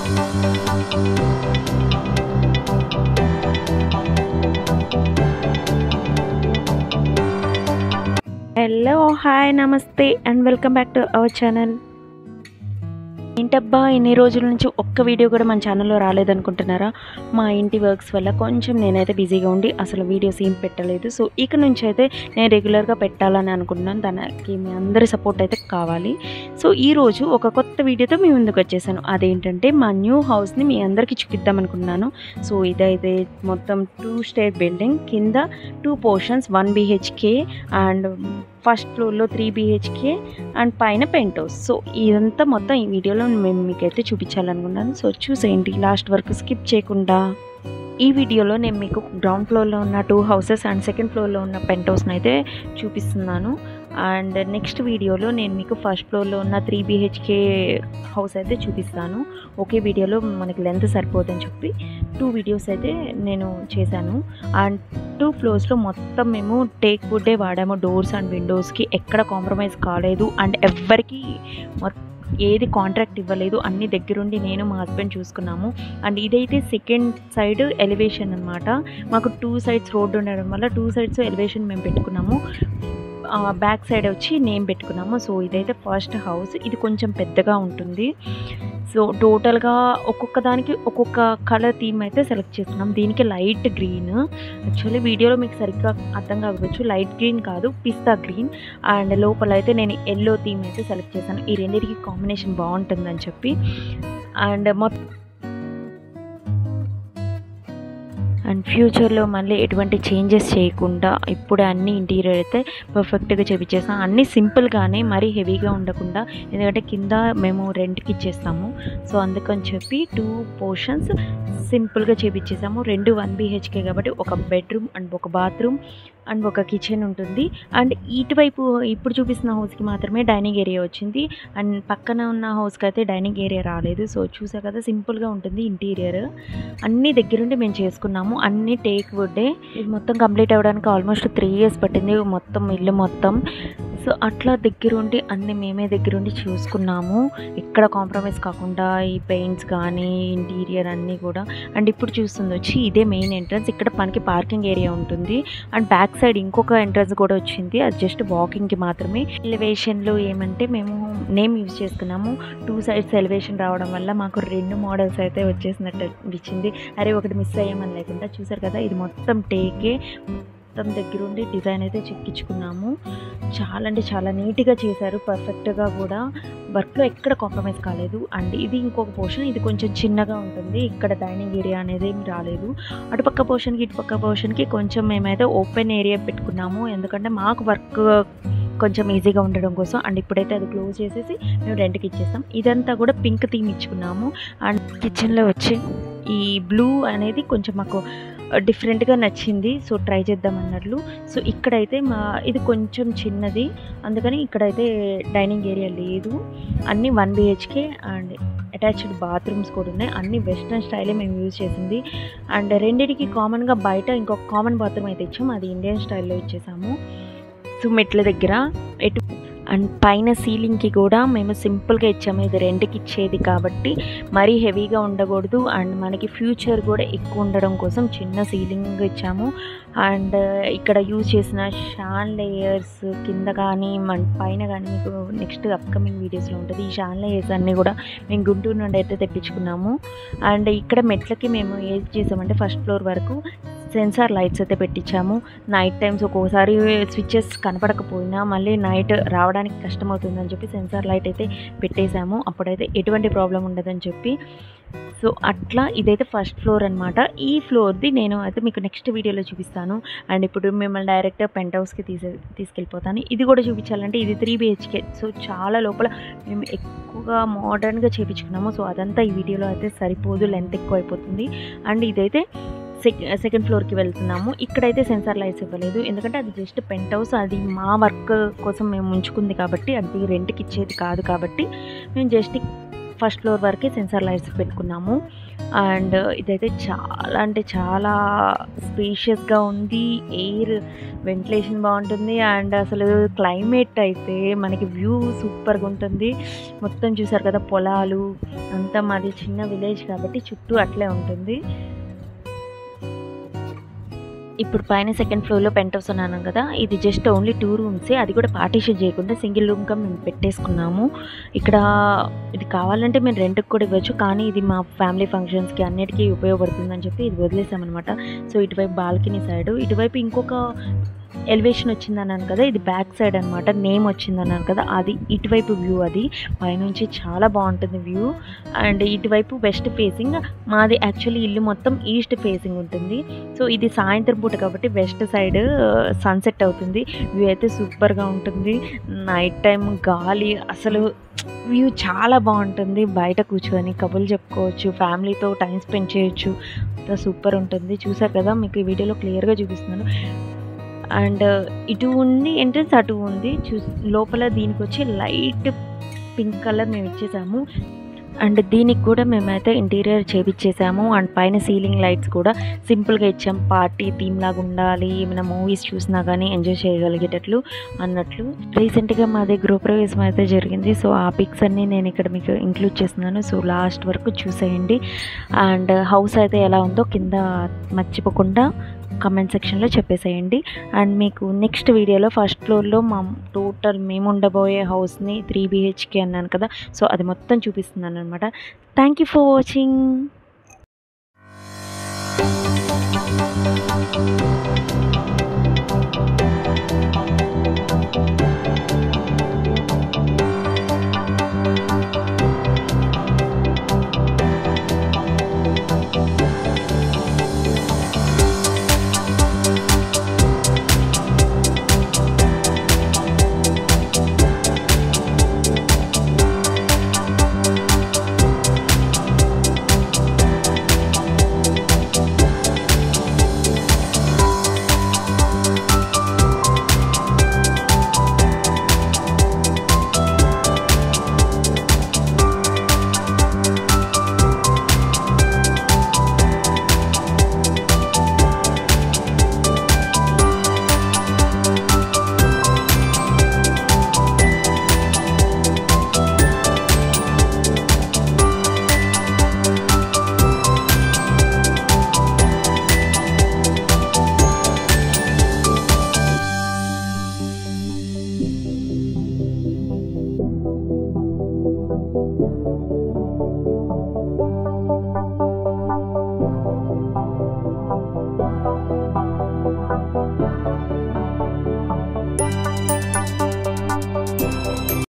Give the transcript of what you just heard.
Hello, hi, namaste and welcome back to our channel. ఏంటబ్బా ఇన్ని రోజుల నుంచి ఒక్క వీడియో కూడా మన ఛానల్లో రాలేదనుకుంటున్నారా? మా ఇంటి వర్క్స్ వల్ల కొంచెం నేనైతే బిజీగా ఉండి అసలు వీడియోస్ ఏం పెట్టలేదు. సో ఇక నుంచి అయితే నేను రెగ్యులర్గా పెట్టాలని అనుకుంటున్నాను. దానికి మీ అందరి సపోర్ట్ అయితే కావాలి. సో ఈరోజు ఒక కొత్త వీడియోతో మీ ముందుకు వచ్చేసాను. అదేంటంటే మా న్యూ హౌస్ని మీ అందరికీ చూపిద్దాం అనుకున్నాను. సో ఇదైతే మొత్తం 2 స్టేర్ బిల్డింగ్, కింద 2 పోర్షన్స్, 1 BHK అండ్ ఫస్ట్ ఫ్లోర్లో 3 BHK అండ్ పైన పెంట్ హౌస్. సో ఇదంతా మొత్తం ఈ వీడియోలో మేము మీకైతే చూపించాలనుకున్నాను. సో చూసేయండి లాస్ట్ వరకు స్కిప్ చేయకుండా. ఈ వీడియోలో నేను మీకు గ్రౌండ్ ఫ్లోర్లో ఉన్న 2 హౌసెస్ అండ్ సెకండ్ ఫ్లోర్లో ఉన్న పెంట్ హౌస్ని అయితే చూపిస్తున్నాను. అండ్ నెక్స్ట్ వీడియోలో నేను మీకు ఫస్ట్ ఫ్లోర్లో ఉన్న 3 BHK హౌస్ అయితే చూపిస్తాను. ఒకే వీడియోలో మనకి లెంత్ సరిపోదని చెప్పి 2 వీడియోస్ అయితే నేను చేశాను. అండ్ 2 ఫ్లోర్స్లో మొత్తం మేము టేక్ వుడ్డే వాడాము. డోర్స్ అండ్ విండోస్కి ఎక్కడ కాంప్రమైజ్ కాలేదు. అండ్ ఎవ్వరికి ఏది కాంట్రాక్ట్ ఇవ్వలేదు. అన్ని దగ్గరుండి నేను మా హస్బెండ్ చూసుకున్నాము. అండ్ ఇదైతే సెకండ్ సైడ్ ఎలివేషన్ అనమాట. మాకు 2 సైడ్స్ రోడ్డు ఉండడం వల్ల 2 సైడ్స్ ఎలివేషన్ మేము పెట్టుకున్నాము. బ్యాక్ సైడ్ వచ్చి నేమ్ పెట్టుకున్నాము. సో ఇదైతే ఫస్ట్ హౌస్. ఇది కొంచెం పెద్దగా ఉంటుంది. సో టోటల్గా ఒక్కొక్క దానికి ఒక్కొక్క కలర్ థీమ్ అయితే సెలెక్ట్ చేసుకున్నాం. దీనికి లైట్ గ్రీన్, యాక్చువల్లీ వీడియోలో మీకు సరిగ్గా అర్థం కావచ్చు, లైట్ గ్రీన్ కాదు పిస్తా గ్రీన్. అండ్ లోపల అయితే నేను ఎల్లో థీమ్ అయితే సెలెక్ట్ చేశాను. ఈ రెండింటికి కాంబినేషన్ బాగుంటుందని చెప్పి. అండ్ ఫ్యూచర్లో మళ్ళీ ఎటువంటి చేంజెస్ చేయకుండా ఇప్పుడే అన్ని ఇంటీరియర్ అయితే పర్ఫెక్ట్గా చేపించేస్తాం. అన్నీ సింపుల్గానే, మరీ హెవీగా ఉండకుండా, ఎందుకంటే కింద మేము రెంట్కి ఇచ్చేస్తాము. సో అందుకని చెప్పి 2 పోర్షన్స్ సింపుల్గా చేపించేసాము. 2 1 BHK కాబట్టి ఒక బెడ్రూమ్ అండ్ ఒక బాత్రూమ్ అండ్ ఒక కిచెన్ ఉంటుంది. అండ్ ఇటువైపు ఇప్పుడు చూపిస్తున్న హౌస్కి మాత్రమే డైనింగ్ ఏరియా వచ్చింది. అండ్ పక్కన ఉన్న హౌస్కి అయితే డైనింగ్ ఏరియా రాలేదు. సో చూసా కదా, సింపుల్గా ఉంటుంది ఇంటీరియర్. అన్నీ దగ్గరుండి మేము చేసుకున్నాము. అన్నీ టేక్ వుడ్డే. ఇది మొత్తం కంప్లీట్ అవ్వడానికి ఆల్మోస్ట్ 3 years పట్టింది, మొత్తం ఇల్లు మొత్తం. సో అట్లా దగ్గరుండి అన్నీ మేమే దగ్గరుండి చూసుకున్నాము, ఎక్కడ కాంప్రమైజ్ కాకుండా. ఈ పెయింట్స్ కానీ ఇంటీరియర్ అన్నీ కూడా. అండ్ ఇప్పుడు చూస్తుంది వచ్చి ఇదే మెయిన్ ఎంట్రన్స్. ఇక్కడ మనకి పార్కింగ్ ఏరియా ఉంటుంది. అండ్ బ్యాక్ సైడ్ ఇంకొక ఎంట్రన్స్ కూడా వచ్చింది, అది జస్ట్ వాకింగ్కి మాత్రమే. ఎలివేషన్లో ఏమంటే మేము నేమ్ యూజ్ చేసుకున్నాము. 2 sides ఎలివేషన్ రావడం వల్ల మాకు 2 మోడల్స్ అయితే వచ్చేసినట్టు అనిపించింది. అరే ఒకటి మిస్ అయ్యామని లేకుండా. చూసారు కదా, ఇది మొత్తం టేకే. మొత్తం దగ్గరుండి డిజైన్ అయితే చెక్కించుకున్నాము. చాలా అంటే చాలా నీట్గా చేశారు, పర్ఫెక్ట్గా కూడా. వర్క్లో ఎక్కడ కాంప్రమైజ్ కాలేదు. అండ్ ఇది ఇంకొక పోర్షన్, ఇది కొంచెం చిన్నగా ఉంటుంది. ఇక్కడ డైనింగ్ ఏరియా అనేది ఏమి రాలేదు. అటుపక్క పోర్షన్కి ఇటుపక్క పోర్షన్కి కొంచెం మేమైతే ఓపెన్ ఏరియా పెట్టుకున్నాము, ఎందుకంటే మాకు వర్క్ కొంచెం ఈజీగా ఉండడం కోసం. అండ్ ఇప్పుడైతే అది క్లోజ్ చేసేసి మేము రెంట్కి ఇచ్చేస్తాం. ఇదంతా కూడా పింక్ థీమ్ ఇచ్చుకున్నాము. అండ్ కిచెన్లో వచ్చి ఈ బ్లూ అనేది కొంచెం మాకు డిఫరెంట్గా నచ్చింది. సో ట్రై చేద్దాం అన్నట్లు. సో ఇక్కడైతే ఇది కొంచెం చిన్నది, అందుకని ఇక్కడైతే డైనింగ్ ఏరియా లేదు. అన్నీ 1 BHK అండ్ అటాచ్డ్ బాత్రూమ్స్ కూడా ఉన్నాయి. అన్ని వెస్ట్రన్ స్టైలే మేము యూజ్ చేసింది. అండ్ రెండింటికి కామన్గా బయట ఇంకొక కామన్ బాత్రూమ్ అయితే ఇచ్చాము, అది ఇండియన్ స్టైల్లో ఇచ్చేసాము. సో మెట్ల దగ్గర అండ్ పైన సీలింగ్కి కూడా మేము సింపుల్గా ఇచ్చాము. ఇది రెంట్కి ఇచ్చేది కాబట్టి మరీ హెవీగా ఉండకూడదు. అండ్ మనకి ఫ్యూచర్ కూడా ఎక్కువ ఉండడం కోసం చిన్న సీలింగ్ ఇచ్చాము. అండ్ ఇక్కడ యూజ్ చేసిన షాన్ లేయర్స్ కింద కానీ పైన కానీ మీకు నెక్స్ట్ అప్కమింగ్ వీడియోస్లో ఉంటుంది. ఈ షాన్ లేయర్స్ అన్నీ కూడా మేము గుంటూరు నుండి అయితే తెప్పించుకున్నాము. అండ్ ఇక్కడ మెట్లకి మేము ఏం చేసామంటే ఫస్ట్ ఫ్లోర్ వరకు సెన్సార్ లైట్స్ అయితే పెట్టించాము. నైట్ టైమ్స్ ఒక్కోసారి స్విచ్చెస్ కనపడకపోయినా మళ్ళీ నైట్ రావడానికి కష్టమవుతుందని చెప్పి సెన్సార్ లైట్ అయితే పెట్టేశాము. అప్పుడైతే ఎటువంటి ప్రాబ్లం ఉండదని చెప్పి. సో అట్లా ఇదైతే ఫస్ట్ ఫ్లోర్ అనమాట. ఈ ఫ్లోర్ది నేను అయితే మీకు నెక్స్ట్ వీడియోలో చూపిస్తాను. అండ్ ఇప్పుడు మిమ్మల్ని డైరెక్ట్ పెంట్ హౌస్కి తీసుకెళ్ళిపోతాను. ఇది కూడా చూపించాలంటే ఇది 3 BHK. సో చాలా లోపల మేము ఎక్కువగా మోడర్న్గా చేయించుకున్నాము. సో అదంతా ఈ వీడియోలో అయితే సరిపోదు, లెంత్ ఎక్కువ అయిపోతుంది. అండ్ ఇదైతే సెకండ్ ఫ్లోర్కి వెళ్తున్నాము. ఇక్కడైతే సెన్సార్ లైట్స్ ఇవ్వలేదు, ఎందుకంటే అది జస్ట్ పెంట్ హౌస్. అది మా వర్క్ కోసం మేము ఉంచుకుంది కాబట్టి, అది రెంట్కి ఇచ్చేది కాదు కాబట్టి మేము జస్ట్ ఫస్ట్ ఫ్లోర్ వరకే సెన్సార్ లైట్స్ పెట్టుకున్నాము. అండ్ ఇదైతే చాలా అంటే చాలా స్పేషియస్గా ఉంది. ఎయిర్ వెంటిలేషన్ బాగుంటుంది. అండ్ అసలు క్లైమేట్ అయితే మనకి వ్యూ సూపర్గా ఉంటుంది. మొత్తం చూసారు కదా పొలాలు అంతా. మాది చిన్న విలేజ్ కాబట్టి చుట్టూ అట్లే ఉంటుంది. ఇప్పుడు పైన సెకండ్ ఫ్లోర్లో పెంట్ హౌస్ అన్నాను కదా, ఇది జస్ట్ ఓన్లీ 2 రూమ్సే. అది కూడా పార్టీషన్ చేయకుండా సింగిల్ రూమ్గా మేము పెట్టేసుకున్నాము. ఇక్కడ ఇది కావాలంటే మేము రెంట్కి కూడా ఇవ్వచ్చు, కానీ ఇది మా ఫ్యామిలీ ఫంక్షన్స్కి అన్నిటికీ ఉపయోగపడుతుందని చెప్పి ఇది వదిలేసామన్నమాట. సో ఇటువైపు బాల్కనీ సైడు, ఇటువైపు ఇంకొక ఎలివేషన్ వచ్చిందన్నాను కదా, ఇది బ్యాక్ సైడ్ అనమాట. నేమ్ వచ్చిందన్నాను కదా, అది ఇటువైపు వ్యూ. అది పైనుంచి చాలా బాగుంటుంది వ్యూ. అండ్ ఇటువైపు వెస్ట్ ఫేసింగ్. మాది యాక్చువల్లీ ఇల్లు మొత్తం ఈస్ట్ ఫేసింగ్ ఉంటుంది. సో ఇది సాయంత్రం పూట కాబట్టి వెస్ట్ సైడ్ సన్సెట్ అవుతుంది. వ్యూ అయితే సూపర్గా ఉంటుంది. నైట్ టైం గాలి అసలు వ్యూ చాలా బాగుంటుంది. బయట కూర్చొని కబుర్లు చెప్పుకోవచ్చు, ఫ్యామిలీతో టైం స్పెండ్ చేయొచ్చు. సూపర్ ఉంటుంది. చూసారు కదా, మీకు ఈ వీడియోలో క్లియర్గా చూపిస్తున్నాను. అండ్ ఇటు ఉంది ఎంట్రన్స్, అటు ఉంది. లోపల దీనికి వచ్చి లైట్ పింక్ కలర్ మేము ఇచ్చేసాము. అండ్ దీనికి కూడా మేమైతే ఇంటీరియర్ చేపించేసాము. అండ్ పైన సీలింగ్ లైట్స్ కూడా సింపుల్గా ఇచ్చాం. పార్టీ థీమ్ లాగా ఉండాలి, ఏమైనా మూవీస్ చూసినా కానీ ఎంజాయ్ చేయగలిగేటట్లు అన్నట్లు. రీసెంట్గా మాది గృహప్రవేశం అయితే జరిగింది. సో ఆ పిక్స్ అన్నీ నేను ఇక్కడ మీకు ఇంక్లూడ్ చేస్తున్నాను. సో లాస్ట్ వరకు చూసేయండి. అండ్ హౌస్ అయితే ఎలా ఉందో కింద మర్చిపోకుండా కమెంట్ సెక్షన్లో చెప్పేసేయండి. అండ్ మీకు నెక్స్ట్ వీడియోలో ఫస్ట్ ఫ్లోర్లో మా టోటల్ మేము ఉండబోయే హౌస్ని 3 BHK అన్నాను కదా, సో అది మొత్తం చూపిస్తున్నాను అనమాట. Thank you for watching.